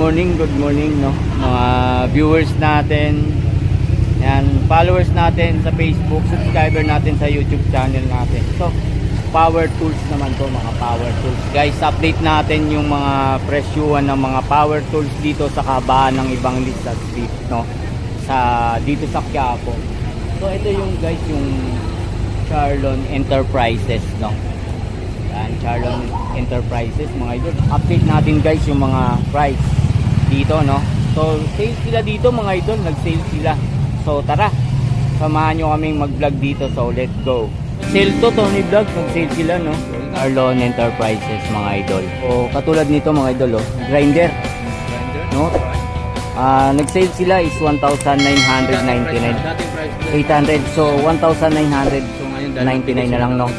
good morning, no? Mga viewers natin, yan, followers natin sa Facebook, subscriber natin sa YouTube channel natin. So, power tools naman to, mga power tools. Guys, update natin yung mga presyuhan ng mga power tools dito sa kabaan ng ibang list at street, no? Dito sa Quiapo. So, ito yung guys, yung Charlon Enterprises, no? Yan, Charlon Enterprises, mga idol. Update natin guys yung mga price dito, no? So, sale sila dito, mga idol. Nag-sale sila. So, tara. Samahan nyo kaming mag-vlog dito. So, let's go. Sale to, Tony Vlog. Nag-sale sila, no? Charlon Enterprises, mga idol. O, katulad nito, mga idol, oh. Grinder. No? Nag-sale sila is 1,999. 800. So, 1,999 na lang, no?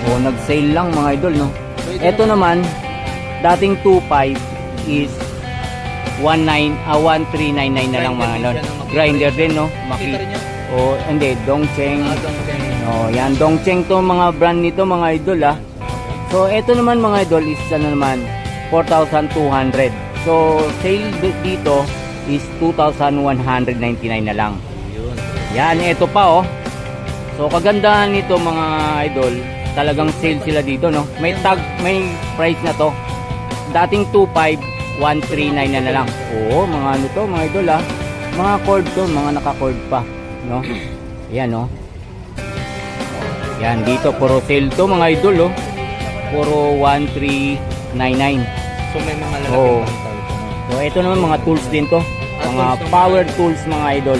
O, nag-sale lang, mga idol, no? Ito naman, dating 2,500 is 1,399 na lang, mga idol. Grinder din, no? O, hindi, Dongcheng. O, yan, Dongcheng to, mga brand nito, mga idol, ah. So, ito naman, mga idol, is ano naman, 4,200. So, sale dito is 2,199 na lang. Yan, ito pa, oh. So, kagandahan nito, mga idol, talagang sale sila dito, no? May tag, may price na to. Dating 2,500, 1,399 na lang. Oo, mga ano to, mga idol, ah. Mga cord to, mga naka-cord pa, no? Yan, no? Yan, dito, puro sale to, mga idol, oh. Puro 1,399. So, may mga lalaki pa. So, ito naman, mga tools din to. Mga power tools, mga idol.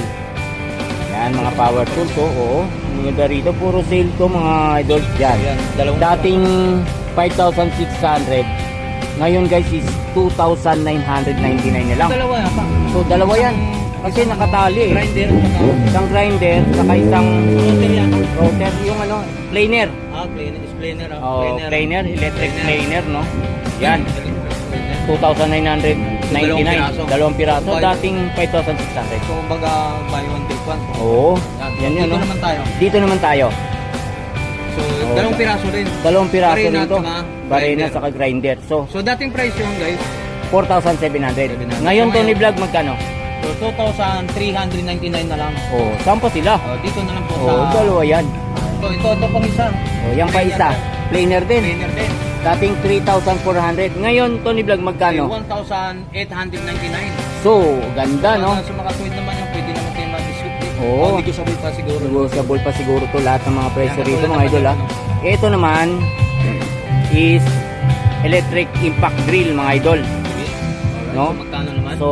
Yan, mga power tools, oh. Oo. Mga rito, puro sale to, mga idol. Yan. Dating 5,600. Ngayon, guys, is 2,999 na lang. Dalawa pa. So, dalawa yan. Kasi nakatali, eh. Grinder. Isang grinder, saka isang router, yung ano, planer. Planer. Is planer. Oh, planer, electric planer, no? Yan. 2,999. Dalawang piraso. Dating 5,600. So, baga, buy one, take one. Oo. Yan yun, Dito no? naman tayo. Dito naman tayo. So, dalawang piraso rin. Dalawang piraso Barina dito. at Barina grinder. saka grinder. So, So, dating price yun, guys. 4,700. Ngayon, Tony Vlog, magkano? So, 2,399 na lang. Oh, saan pa sila? Dito na lang po Oh, sa... dalawa yan. Ito pang isa. Oh, yan pa isa. Planer din. Planer din. Dating 3,400. Ngayon, Tony Vlog, magkano? 1,899. So, ganda, no? Sa mga tweet naman yung pwede naman tayo mag-discount. Oo. Negotiable pa siguro. Negotiable pa siguro to lahat ng mga presyo Yan, rito, katulad mga idol, naman ha? Ito naman is electric impact drill, mga idol. Alright, No? so magkano naman? So,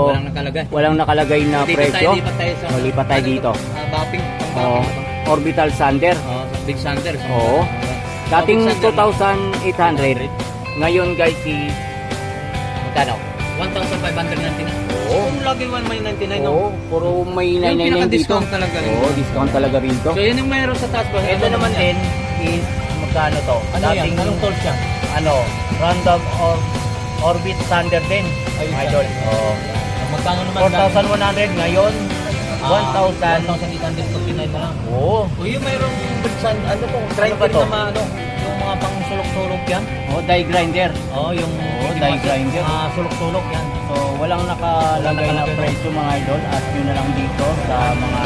walang nakalagay. walang nakalagay na presyo. Lipat tayo sa... So, lipat tayo dito. Bapping. Oh, orbital sander. Sa Big Sander. Oo. Dating 2,800. Ngayon, guys, magkano? 1,599. Oo. Kung lagi 1,999, no? Oo, puro may Yung 999 dito. pinaka-discount talaga rin. Oo, discount talaga rito. So, yun yung mayroon sa taas. Ito naman din is magkano to? Ano yan? Anong tools yan? Ano, random or orbit sander din. Ayun, Idol. Oo. Magkano naman? 4,100 ngayon. 1,000. 1,849 na lang. Oo. O yung mayroong bigsan, ano to? Grinder ba to? na ano? Yung mga pang sulok-sulok yan. Oh, die grinder. Yung die grinder. sulok-sulok yan. So, walang nakalagay na presyo, mga idol. At yun na lang dito sa mga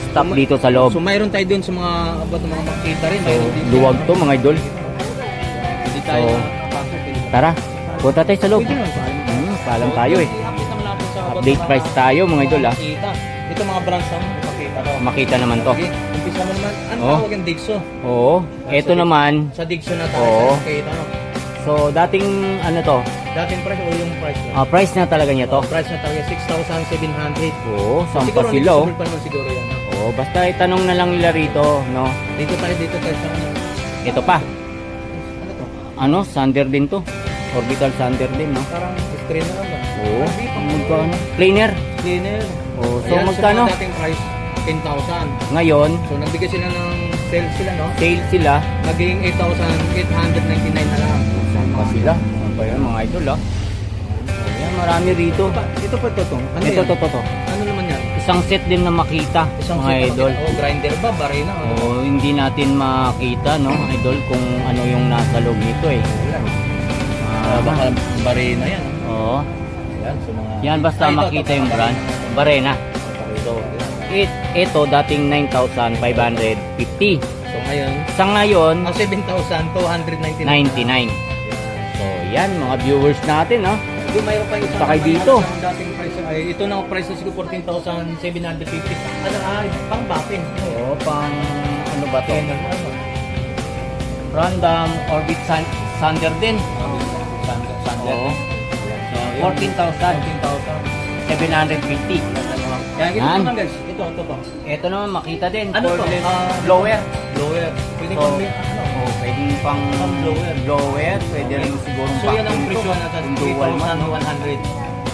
stop dito sa loob. So mayroon tayo dun sa mga mga makita rin. So, Mayroon dito. luwag to, mga idol. Hindi tayo So, nakapasok. Tara, punta tayo sa loob. Pwede naman, paalam. Paalam tayo, eh. I-update naman natin sa Update price tayo, mga idol, ah. Makita. Ito mga brands na makita to. Makita naman to. Okay, umpisa mo naman. Ano Oh. tawag yung Digso? Oo. Ito naman. Sa Digso na tayo Oo. sa makita. No? So, dating ano to? Dating price o yung price niya? Price na talaga niya to. Price na talaga 6,700. Oo, saan pa Siguro sila, oh. negotiable pa naman siguro yan. No? Oo, basta itanong na lang nila rito, no? Dito tayo sa ano. Ito pa. Ano to? Ano, sander din to. Orbital sander din, no? Parang screen na lang ba? Oo. Magkano? Planer. Cleaner. Oo, so Ayan, magkano? Sa mga dating price, 10,000. Ngayon, So nagbigay sila ng sale sila, no? sale sila. Naging 8,899 na lang. Saan pa sila? Saan pa yan, mga idol, ah? Ayan, marami rito. Ito pa ito. Ano Ito, yan? to. Ano naman yan? Isang set din na makita, Isang mga set na idol. makita. Oh, grinder ba? Barina? Oo, hindi natin makita, no, idol, kung ano yung nasa loob nito, eh. Baka barina yan. Oo. Yan, so mga... Yan, basta Ay, ito, makita ito, yung ito, brand. Barena. So, ito dating 9,550. So ngayon, Sa ngayon, ang 7,299. 99. So, yan mga viewers natin, no? Hindi, mayroon pa isang Sakay dito. Ang dating price ay ito na ang price na siguro 14,750. Ano pang batin. Oo, pang ano ba to? Ano? Random Orbit Sander din. Sander. Oo. So, 14,750. 14,000. Kaya ganito Yan. naman guys. Ito. Ito naman makita din. Ano to? Cordless Ah, blower. Blower. Pwede So, pang ano? Oh, pwedeng pang Pang blower. blower. Pwede rin siguro So yan ang presyo na sa Yung dual man, no? 3,100.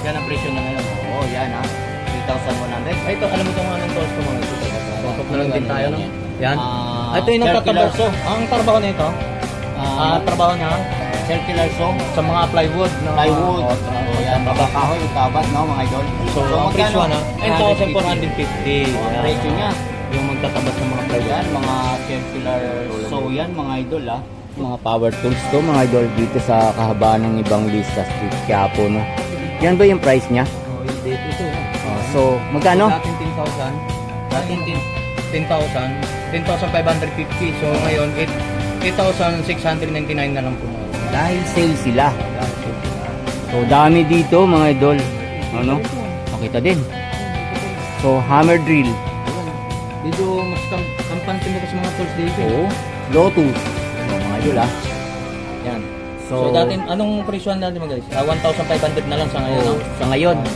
Yan ang presyo na ngayon. Oo, yan ha. 3,100. Ay, ito, alam mo itong mga tools ko mga ito. Tutok na lang din tayo, no? Yan. Ah, Ito yung circular nagtatrabaho. Ang trabaho nito, trabaho niya circular saw. sa mga plywood. No? Plywood. Oh, Oh, yan. Babakahoy, utabat, no, mga idol. So, ang presyo na, 9,450. 9,450. Ang presyo niya. Yung magtatabas ng mga plywood. Yan, mga circular saw yan, mga idol, ha. Mga power tools to, mga idol, dito sa kahabaan ng ibang lista, Street Quiapo, no. Yan ba yung price niya? Oh, yung date ito. Oh, so, magkano? Dating 10,000. Dating 10,550. So, ngayon, 8,699 na lang po. Dahil sale sila. So, dami dito, mga idol. Ano? Makita din. So, hammer drill. Dito, mas kampante mo sa mga tools dito. Oo. Lotus. Mga idol, ha. Yan. So, dating, anong presyohan natin mga guys? 1,500 na lang sa ngayon. Oh, no? sa ngayon, So,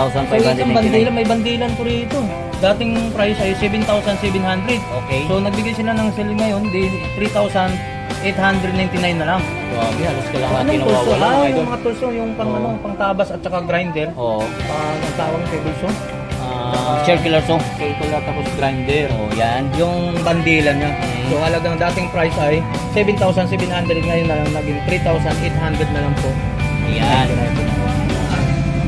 isang bandila, 1,599. may bandilan po rito. Dating price ay 7,700. Okay. So, nagbigay sila ng sale ngayon, di 3,899 na lang. Grabe, halos kalahati Anong na tools? wawala, mga Yung idol. mga tools, yung pang, Oo. ano, pang tabas at saka grinder. Oo. Ang tawag table saw. Circular saw. Circular tapos grinder. Oh, yan. Yung bandila niya. So, halagang dating price ay 7,700 ngayon na lang naging 3,800 na lang po. Yan.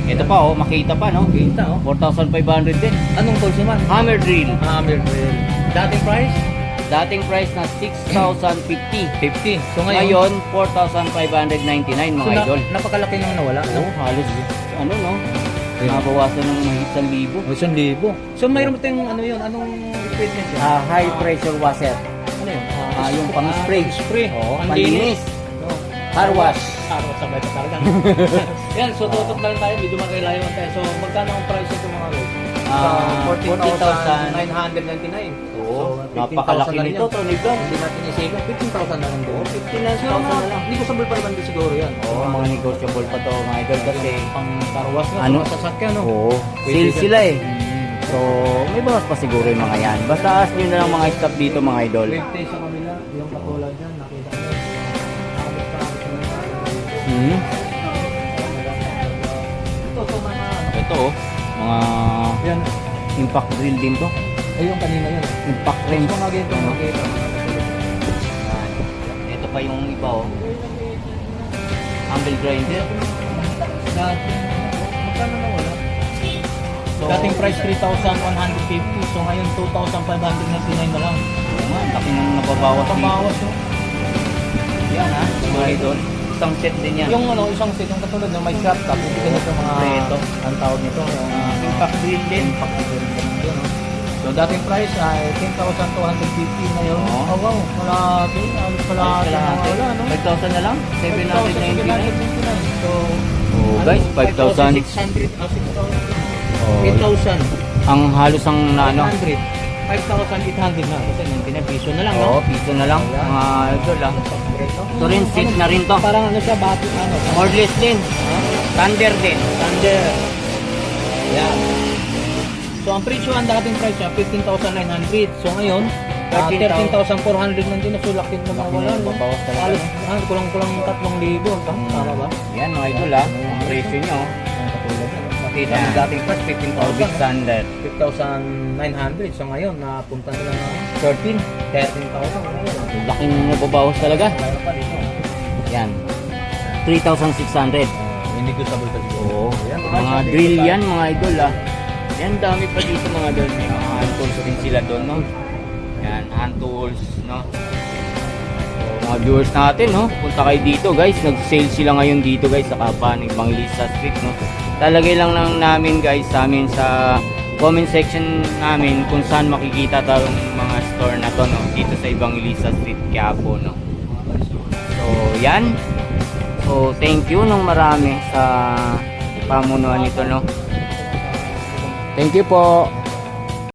Ito pa, oh, makita pa, no? Kita, oh. 4,500 din. Anong tools naman? Hammer drill. Hammer drill. Dating price? Dating price na 6,050. 50. So Ngayon, 4,599, mga idol. Napakalaki nang nawala. Oo, halos, ano, no? Nabawasan ng mahigit 1,000. 1,000. So mayroon tayong ano yun? Anong equipment yun? High pressure washer. Ano yun? Yung pang spray. Spray. Oo, Ang panlinis. linis. Oh. Car wash. Araw sabay pa talaga. Yan, so tutok na lang tayo. Medyo magkailayon tayo. So magkano ang price ito mga guys? 14,999. Oo, 15,000 napakalaki na rin nito, yan. Tony Vlog. Hindi natin isigan. 15,000 na lang doon. 15,000 Siguro na lang. negotiable pa naman din siguro yan. Oo, mga negotiable pa to, mga idol, kasi pang tarwas na Ano? sa sasakyan, no? oo, sale sila eh. So, may bawas pa siguro yung mga yan. Basta ask nyo na lang mga staff dito, mga idol. 20 sa kabila, yung katulad dyan, nakita nyo. Hmm. Ito, so mga, Ito oh, mga yan, impact drill din to. ay yung kanina yun. Impact wrench. Mga ganito, Ano? makita. Yan. Ito pa yung iba oh. Angle grinder. Magkano na wala? So, Dating price 3,150, so ngayon 2,599 na lang. oo nga, ang laki nang nababawas dito. Pamawas yung, Yan ha, mga idol. Isang set din yan. yung ano, isang set, yung katulad ng may shop, tapos ganito mga, Preto. ang tawag nito, yung Impact drill din. impact drill din yun, no? So dating price ay 10,250 ngayon. Oo. Oh, wow, malaki, halos kalahati na wala, no? 5,000 na lang? 799. 799. So, Oh, guys, 5,000. 5,600, 6,000. Oh, 8,000. ang halos ang ano. 800. 5,800 na. Kasi 99 piso na lang, Oo, no? piso na lang. Mga idol ah. Ito rin, Ano, seat na rin to. Parang ano siya, bati, ano? Cordless din. Thunder din. Thunder. Yan. So, ang presyo, ang dating price niya, 15,900. So, ngayon, 13,400 lang din. So, laki na mga wala. no? Babawas talaga, Halos, no? kulang-kulang 3,000. Tama ba? Yan mga idol ah. Ang presyo nyo. Makita Yan. mo dating price, Orbit 15,000. Thunder. 5,900. So, ngayon, napunta na lang 13,000. Laking nababawas talaga. Mayroon pa dito. Yan. 3,600. Negotiable pa siguro. Oo. Yan, Mga drill yan mga idol ah. Yan, dami pa dito mga idol. May mga hand tools din sila doon, no? Yan, hand tools, no? So, mga viewers natin, no? Punta kayo dito, guys. Nag-sale sila ngayon dito, guys, sa Kapanig, Evangelista Street, no? Lalagay lang namin, guys, sa amin sa comment section namin kung saan makikita tayong mga store na to, no? Dito sa Evangelista Street, Quiapo, no? So, yan. So, thank you nung marami sa pamunuan nito, no? Thank you po.